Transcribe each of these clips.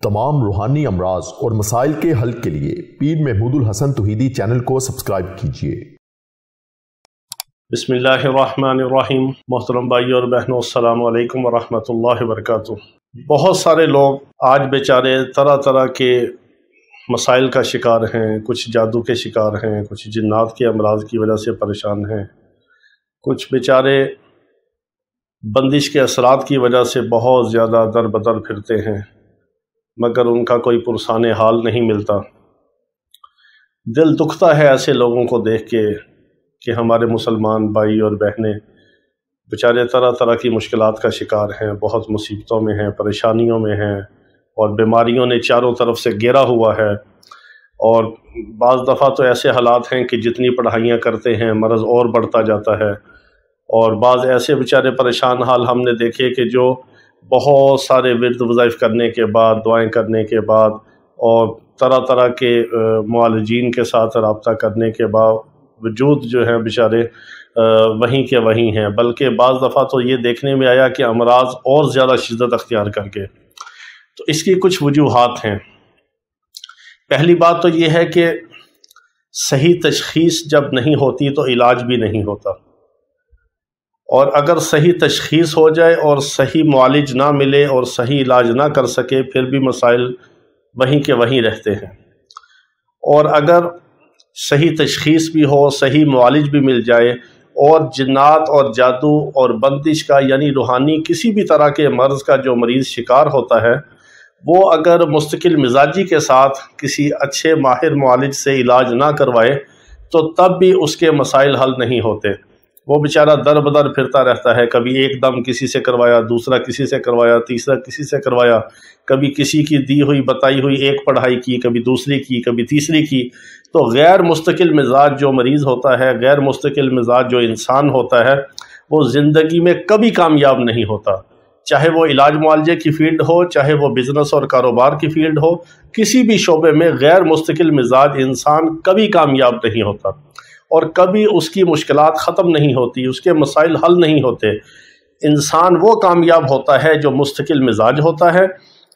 तमाम रूहानी अमराज और मसाइल के हल के लिए पीर महमूद उल हसन तौहीदी चैनल को सब्सक्राइब कीजिए। बिस्मिल्लाहिर्रहमानिर्रहीम। मोहतरम भाई और बहनों, अस्सलाम वालेकुम वरहमतुल्लाहि वबरकातुहू। बहुत सारे लोग आज बेचारे तरह तरह के मसाइल का शिकार हैं। कुछ जादू के शिकार हैं, कुछ जिन्नात के अमराज की वजह से परेशान हैं, कुछ बेचारे बंदिश के असरात की वजह से बहुत ज़्यादा दर बदर फिरते हैं, मगर उनका कोई पुरसान हाल नहीं मिलता। दिल दुखता है ऐसे लोगों को देख के कि हमारे मुसलमान भाई और बहनें बेचारे तरह तरह की मुश्किलात का शिकार हैं, बहुत मुसीबतों में हैं, परेशानियों में हैं, और बीमारियों ने चारों तरफ से घेरा हुआ है। और बाज़ दफ़ा तो ऐसे हालात हैं कि जितनी पढ़ाइयाँ करते हैं मर्ज़ और बढ़ता जाता है। और बाज़ ऐसे बेचारे परेशान हाल हमने देखे कि जो बहुत सारे विर्द वज़ाइफ करने के बाद, दुआएं करने के बाद और तरह तरह के मुआलिजीन के साथ रब्ता करने के बावजूद जो है बेचारे वहीं के वहीं हैं। बल्कि बाज़ दफ़ा तो ये देखने में आया कि अमराज और ज़्यादा शिद्दत अख्तियार करके। तो इसकी कुछ वजूहात हैं। पहली बात तो ये है कि सही तशख़ीस जब नहीं होती तो इलाज भी नहीं होता, और अगर सही तशख़ीस हो जाए और सही मुआलिज ना मिले और सही इलाज ना कर सके फिर भी मसाइल वहीं के वहीं रहते हैं। और अगर सही तशख़ीस भी हो, सही मुआलिज भी मिल जाए और जिन्नात और जादू और बंदिश का यानी रूहानी किसी भी तरह के मर्ज़ का जो मरीज़ शिकार होता है वो अगर मुस्तकिल मिजाजी के साथ किसी अच्छे माहिर मुआलिज से इलाज ना करवाए तो तब भी उसके मसाइल हल नहीं होते। वो बेचारा दर बदर फिरता रहता है। कभी एक दम किसी से करवाया, दूसरा किसी से करवाया, तीसरा किसी से करवाया, कभी किसी की दी हुई बताई हुई एक पढ़ाई की, कभी दूसरी की, कभी तीसरी की। तो गैर मुस्तकिल मिजाज जो मरीज़ होता है, गैर मुस्तकिल मिजाज जो इंसान होता है, वो ज़िंदगी में कभी कामयाब नहीं होता। चाहे वो इलाज मुआलजे की फ़ील्ड हो, चाहे वो बिज़नेस और कारोबार की फ़ील्ड हो, किसी भी शोबे में गैर मुस्तकिल मिजाज इंसान कभी कामयाब नहीं होता और कभी उसकी मुश्किलात ख़त्म नहीं होती, उसके मसाइल हल नहीं होते। इंसान वो कामयाब होता है जो मुस्तकिल मिजाज होता है।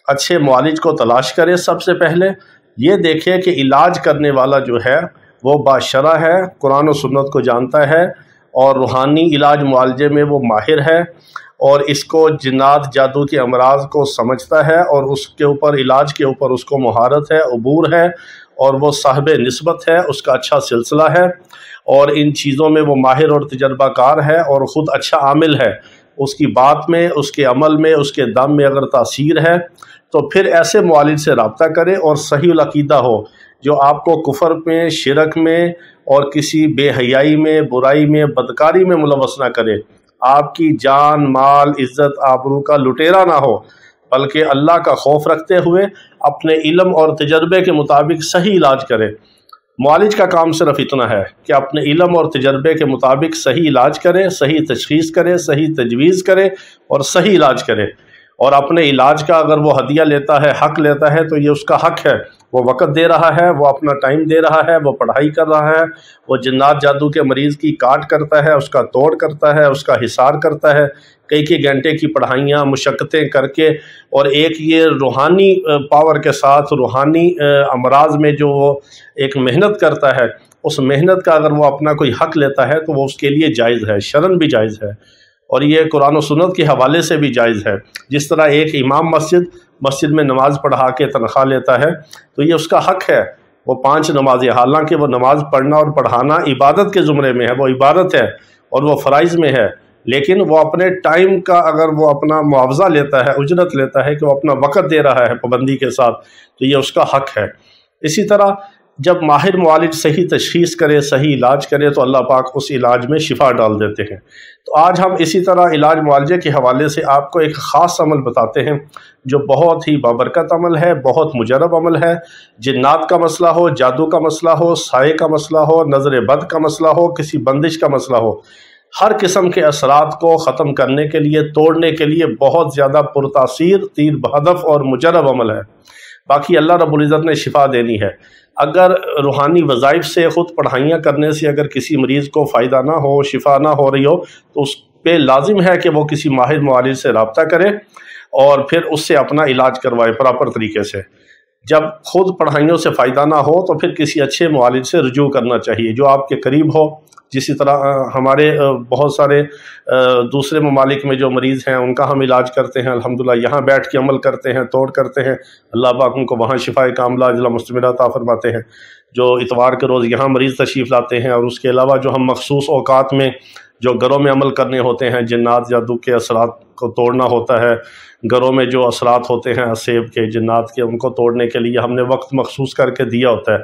अच्छे मुआलिज को तलाश करे, सबसे पहले ये देखे कि इलाज करने वाला जो है वो बाशरा है, कुरान और सुन्नत को जानता है और रूहानी इलाज मुआलजे में वो माहिर है और इसको जिन्नात जादू के अमराज को समझता है और उसके ऊपर इलाज के ऊपर उसको महारत है, अबूर है और वो साहिब निस्बत है, उसका अच्छा सिलसिला है और इन चीज़ों में वो माहिर और तजर्बाकार है और ख़ुद अच्छा आमिल है। उसकी बात में, उसके अमल में, उसके दम में अगर तासीर है तो फिर ऐसे मुआलिज से रब्ता करे और सही अक़ीदा हो जो आपको कुफर में, शिरक में और किसी बेहयाई में, बुराई में, बदकारी में मुलव्वस ना करे। आपकी जान, माल, इज़्ज़त, आबरू का लुटेरा ना हो, बल्कि अल्लाह का खौफ रखते हुए अपने इल्म और तजर्बे के मुताबिक सही इलाज करे। मुआलिज का काम सिर्फ इतना है कि अपने इल्म और तजर्बे के मुताबिक सही इलाज करे, सही तशख़ीस करे, सही तजवीज़ करे और सही इलाज करे। और अपने इलाज का अगर वो हदिया लेता है, हक़ लेता है, तो ये उसका हक़ है। वो वक़्त दे रहा है, वो अपना टाइम दे रहा है, वो पढ़ाई कर रहा है, वो जिन्नात जादू के मरीज़ की काट करता है, उसका तोड़ करता है, उसका हिसार करता है, कई घंटे की पढ़ाइयाँ, मुशक्क़तें करके और एक ये रूहानी पावर के साथ रूहानी अमराज में जो वो एक मेहनत करता है, उस मेहनत का अगर वो अपना कोई हक़ लेता है तो वो उसके लिए जायज़ है, शरन भी जायज़ है और ये कुरान और सुन्नत के हवाले से भी जायज़ है। जिस तरह एक इमाम मस्जिद में नमाज़ पढ़ा के तनख्वाह लेता है तो ये उसका हक़ है। वो 5 नमाज़ें, हालांकि वो नमाज़ पढ़ना और पढ़ाना इबादत के ज़ुमरे में है, वो इबादत है और वो फ़राइज़ में है, लेकिन वो अपने टाइम का अगर वो अपना मुआवजा लेता है, उजरत लेता है कि वो अपना वक़्त दे रहा है पाबंदी के साथ, तो ये उसका हक़ है। इसी तरह जब माहिर मुआलिज सही तशख़ीस करे, सही इलाज करे तो अल्लाह पाक उस इलाज में शिफा डाल देते हैं। तो आज हम इसी तरह इलाज मुआलजे के हवाले से आपको एक ख़ास अमल बताते हैं जो बहुत ही बाबरकत अमल है, बहुत मुजरब अमल है। जिन्नात का मसला हो, जादू का मसला हो, साये का मसला हो, नज़र बद का मसला हो, किसी बंदिश का मसला हो, हर किस्म के असरात को ख़त्म करने के लिए, तोड़ने के लिए बहुत ज़्यादा पुरतासीर, तीर बहदफ और मुजरब अमल है। बाकी अल्लाह रब्बुल इज़्ज़त ने शिफा देनी है। अगर रूहानी वज़ाइफ से ख़ुद पढ़ाइयाँ करने से अगर किसी मरीज़ को फ़ायदा ना हो, शिफा ना हो रही हो, तो उस पे लाजिम है कि वो किसी माहिर मुआलिज से रब्ता करे اور پھر اس سے اپنا علاج کروائے پراپر طریقے سے۔ جب خود پڑھائیوں سے فائدہ نہ ہو تو پھر کسی اچھے معالج سے رجوع کرنا چاہیے جو آپ کے قریب ہو۔ جسی طرح ہمارے بہت سارے دوسرے ممالک میں جو مریض ہیں ان کا ہم علاج کرتے ہیں الحمدللہ، یہاں بیٹھ کے عمل کرتے ہیں، توڑ کرتے ہیں، اللہ پاک ان کو وہاں شفائے کاملہ عاجلہ مستمرہ عطا فرماتے ہیں۔ جو اتوار کے روز یہاں مریض تشریف لاتے ہیں، اور اس کے علاوہ جو ہم مخصوص اوقات میں جو گھروں میں عمل کرنے ہوتے ہیں، جنات جادو کے اثرات کو توڑنا ہوتا ہے، گھروں میں جو اثرات ہوتے ہیں اسیب کے، جنات کے، ان کو توڑنے کے لیے ہم نے وقت مخصوص کر کے دیا ہوتا ہے،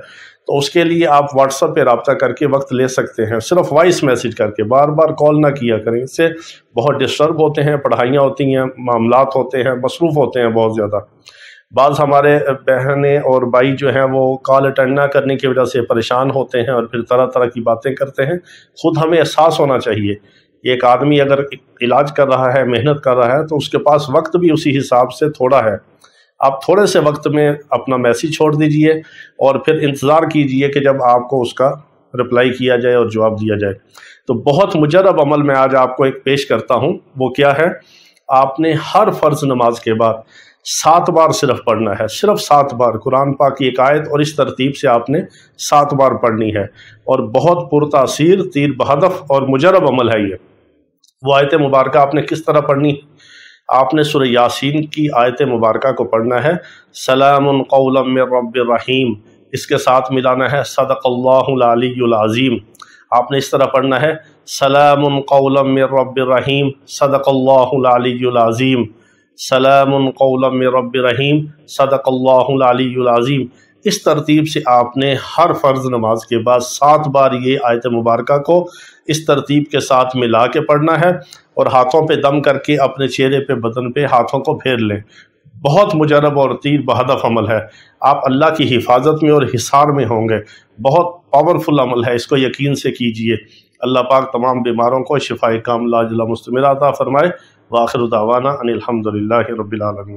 تو اس کے لیے آپ واٹس ایپ پہ رابطہ کر کے وقت لے سکتے ہیں، صرف وائس میسیج کر کے، بار بار کال نہ کیا کریں، اس سے بہت ڈسٹرب ہوتے ہیں، پڑھائیاں ہوتی ہیں، معاملات ہوتے ہیں، مصروف ہوتے ہیں بہت زیادہ۔ بعض ہمارے بہنیں اور بھائی جو ہیں وہ کال اٹینڈ نہ کرنے کی وجہ سے پریشان ہوتے ہیں اور پھر طرح طرح کی باتیں کرتے ہیں۔ خود ہمیں احساس ہونا چاہیے کہ ایک آدمی اگر علاج کر رہا ہے، محنت کر رہا ہے، تو اس کے پاس وقت بھی اسی حساب سے تھوڑا ہے۔ آپ تھوڑے سے وقت میں اپنا میسیج چھوڑ دیجئے اور پھر انتظار کیجئے کہ جب آپ کو اس کا رپلائی کیا جائے اور جواب دیا جائے۔ تو بہت مجرب عمل میں آج آپ کو ایک پیش کرتا ہوں، وہ کیا ہے؟ آپ نے ہر فرض نماز کے بعد 7 بار صرف پڑھنا ہے، صرف 7 بار قرآن پاک کی ایک آیت، اور اس ترتیب سے آپ نے 7 بار پڑھنی ہے، اور بہت پرتاثیر، تیر بہدف اور مجرب عمل ہے یہ۔ وہ آیت مبارکہ آپ نے کس طرح پڑھنی ہے؟ آپ نے سورہ یاسین کی آیت مبارکہ کو پڑھنا ہے، سلام قولا من رب الرحیم، اس کے ساتھ ملانا ہے صدق اللہ العلی العظیم۔ آپ نے اس طرح پڑھنا ہے، سلام قولا من رب الرحیم صدق اللہ العلی العظیم، سلام قولا من رب الرحیم صدق اللہ العلی العظیم۔ اس ترتیب سے آپ نے ہر فرض نماز کے بعد 7 بار یہ آیت مبارکہ کو اس ترتیب کے ساتھ ملا کے پڑھنا ہے، اور ہاتھوں پہ دم کر کے اپنے چہرے پہ، بدن پہ ہاتھوں کو پھیر لیں۔ بہت مجرب اور تیر بہدف عمل ہے، آپ اللہ کی حفاظت میں اور حصار میں ہوں گے۔ بہت پاورفل عمل ہے، اس کو یقین سے کیجئے۔ اللہ پاک تمام بیماروں کو شفائے کاملہ عاجلہ مستمرہ عطا فرمائے۔ وآخر دعوانا ان الحمد للہ رب العالمین۔